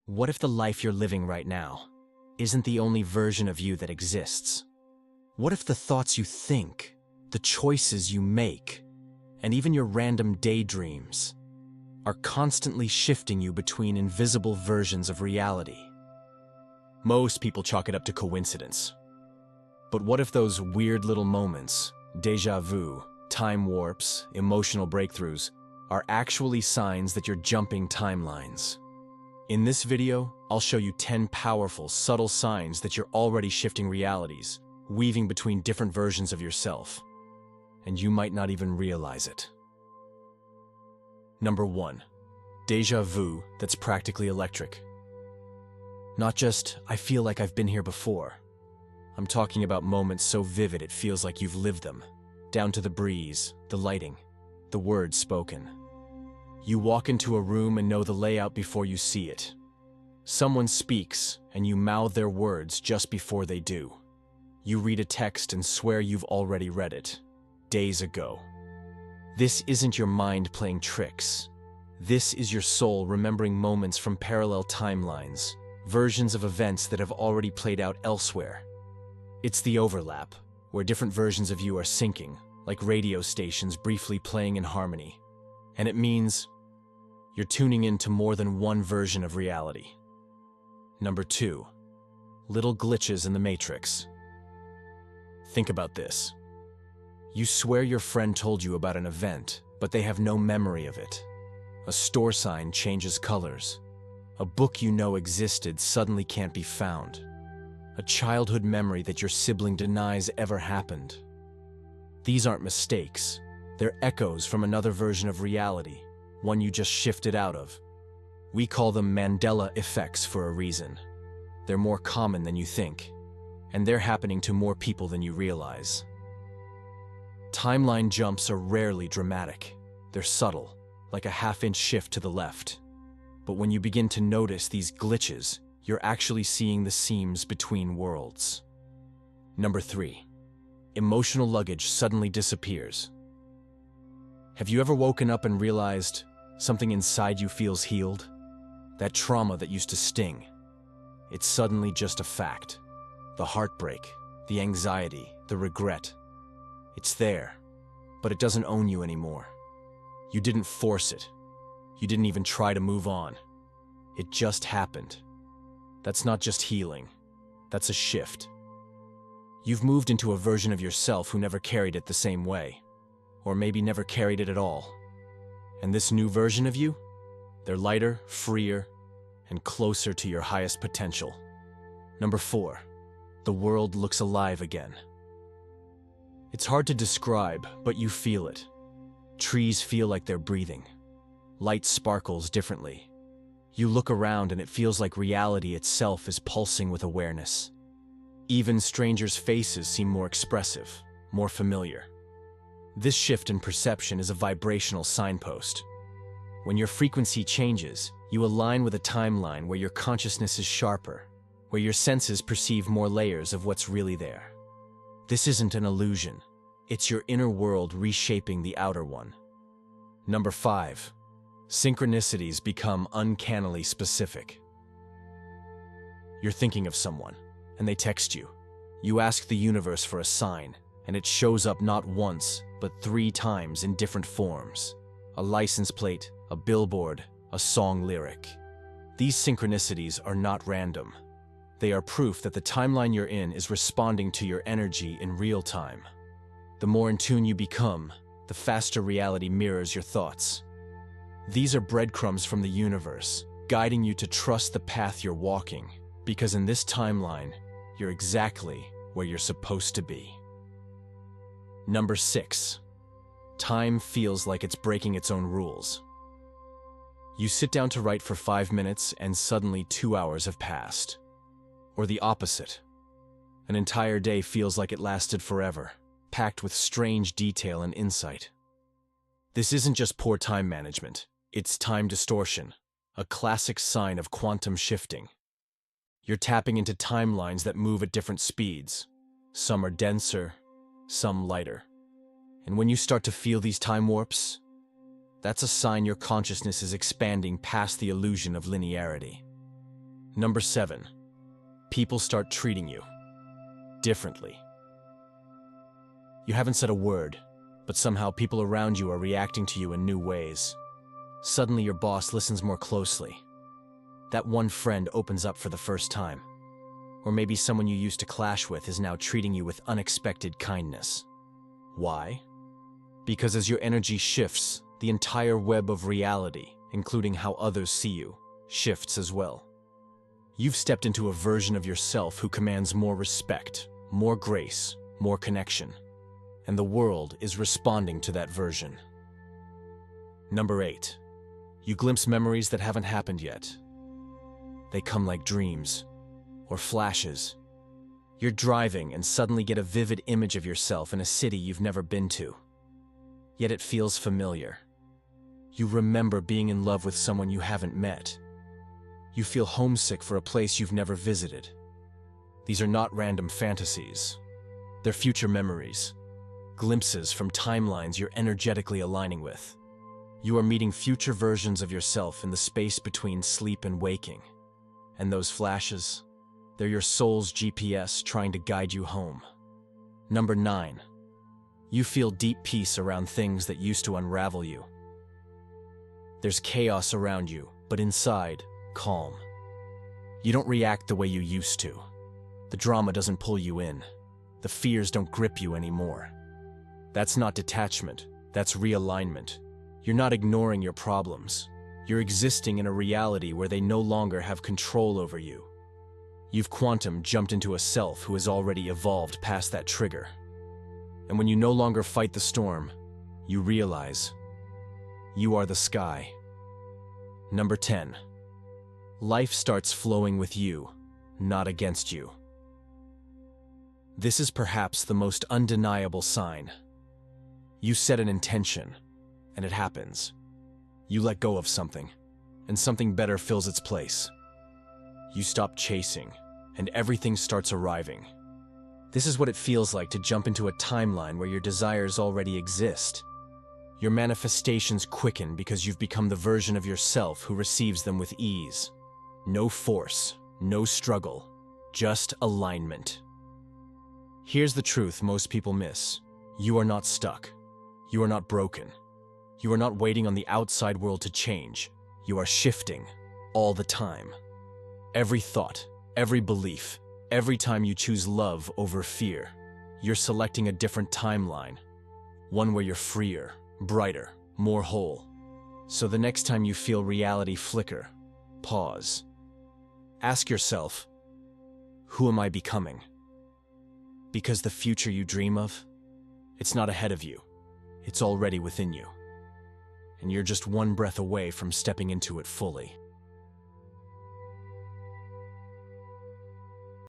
What if the life you're living right now isn't the only version of you that exists? What if the thoughts you think, the choices you make, and even your random daydreams are constantly shifting you between invisible versions of reality? Most people chalk it up to coincidence. But what if those weird little moments, déjà vu, time warps, emotional breakthroughs, are actually signs that you're jumping timelines? In this video, I'll show you 10 powerful, subtle signs that you're already shifting realities, weaving between different versions of yourself. And you might not even realize it. Number 1. Déjà vu that's practically electric. Not just, I feel like I've been here before. I'm talking about moments so vivid it feels like you've lived them, down to the breeze, the lighting, the words spoken. You walk into a room and know the layout before you see it. Someone speaks, and you mouth their words just before they do. You read a text and swear you've already read it, days ago. This isn't your mind playing tricks. This is your soul remembering moments from parallel timelines, versions of events that have already played out elsewhere. It's the overlap, where different versions of you are syncing, like radio stations briefly playing in harmony. And it means you're tuning into more than one version of reality. Number 2. Little glitches in the matrix. Think about this. You swear your friend told you about an event, but they have no memory of it. A store sign changes colors. A book you know existed suddenly can't be found. A childhood memory that your sibling denies ever happened. These aren't mistakes. They're echoes from another version of reality, one you just shifted out of. We call them Mandela effects for a reason. They're more common than you think, and they're happening to more people than you realize. Timeline jumps are rarely dramatic. They're subtle, like a half-inch shift to the left. But when you begin to notice these glitches, you're actually seeing the seams between worlds. Number 3. Emotional luggage suddenly disappears. Have you ever woken up and realized something inside you feels healed? That trauma that used to sting. It's suddenly just a fact. The heartbreak, the anxiety, the regret. It's there, but it doesn't own you anymore. You didn't force it. You didn't even try to move on. It just happened. That's not just healing. That's a shift. You've moved into a version of yourself who never carried it the same way. Or maybe never carried it at all. And this new version of you? They're lighter, freer, and closer to your highest potential. Number 4. The world looks alive again. It's hard to describe, but you feel it. Trees feel like they're breathing. Light sparkles differently. You look around and it feels like reality itself is pulsing with awareness. Even strangers' faces seem more expressive, more familiar. This shift in perception is a vibrational signpost. When your frequency changes, you align with a timeline where your consciousness is sharper, where your senses perceive more layers of what's really there. This isn't an illusion. It's your inner world reshaping the outer one. Number 5. Synchronicities become uncannily specific. You're thinking of someone, and they text you. You ask the universe for a sign, and it shows up not once, but 3 times in different forms. A license plate, a billboard, a song lyric. These synchronicities are not random. They are proof that the timeline you're in is responding to your energy in real time. The more in tune you become, the faster reality mirrors your thoughts. These are breadcrumbs from the universe, guiding you to trust the path you're walking, because in this timeline, you're exactly where you're supposed to be. Number 6. Time feels like it's breaking its own rules. You sit down to write for 5 minutes and suddenly 2 hours have passed. Or the opposite. An entire day feels like it lasted forever, packed with strange detail and insight. This isn't just poor time management, it's time distortion, a classic sign of quantum shifting. You're tapping into timelines that move at different speeds. Some are denser, some lighter. And when you start to feel these time warps, that's a sign your consciousness is expanding past the illusion of linearity. Number 7. People start treating you differently. You haven't said a word, but somehow people around you are reacting to you in new ways. Suddenly your boss listens more closely. That one friend opens up for the first time. Or maybe someone you used to clash with is now treating you with unexpected kindness. Why? Because as your energy shifts, the entire web of reality, including how others see you, shifts as well. You've stepped into a version of yourself who commands more respect, more grace, more connection. And the world is responding to that version. Number 8. You glimpse memories that haven't happened yet. They come like dreams, or flashes. You're driving and suddenly get a vivid image of yourself in a city you've never been to. Yet it feels familiar. You remember being in love with someone you haven't met. You feel homesick for a place you've never visited. These are not random fantasies. They're future memories. Glimpses from timelines you're energetically aligning with. You are meeting future versions of yourself in the space between sleep and waking. And those flashes, they're your soul's GPS trying to guide you home. Number 9. You feel deep peace around things that used to unravel you. There's chaos around you, but inside, calm. You don't react the way you used to. The drama doesn't pull you in. The fears don't grip you anymore. That's not detachment, that's realignment. You're not ignoring your problems. You're existing in a reality where they no longer have control over you. You've quantum jumped into a self who has already evolved past that trigger. And when you no longer fight the storm, you realize you are the sky. Number 10. Life starts flowing with you, not against you. This is perhaps the most undeniable sign. You set an intention, and it happens. You let go of something, and something better fills its place. You stop chasing, and everything starts arriving. This is what it feels like to jump into a timeline where your desires already exist. Your manifestations quicken because you've become the version of yourself who receives them with ease. No force, no struggle, just alignment. Here's the truth most people miss. You are not stuck. You are not broken. You are not waiting on the outside world to change. You are shifting all the time. Every thought, every belief, every time you choose love over fear, you're selecting a different timeline. One where you're freer, brighter, more whole. So the next time you feel reality flicker, pause. Ask yourself, who am I becoming? Because the future you dream of, it's not ahead of you. It's already within you. And you're just one breath away from stepping into it fully.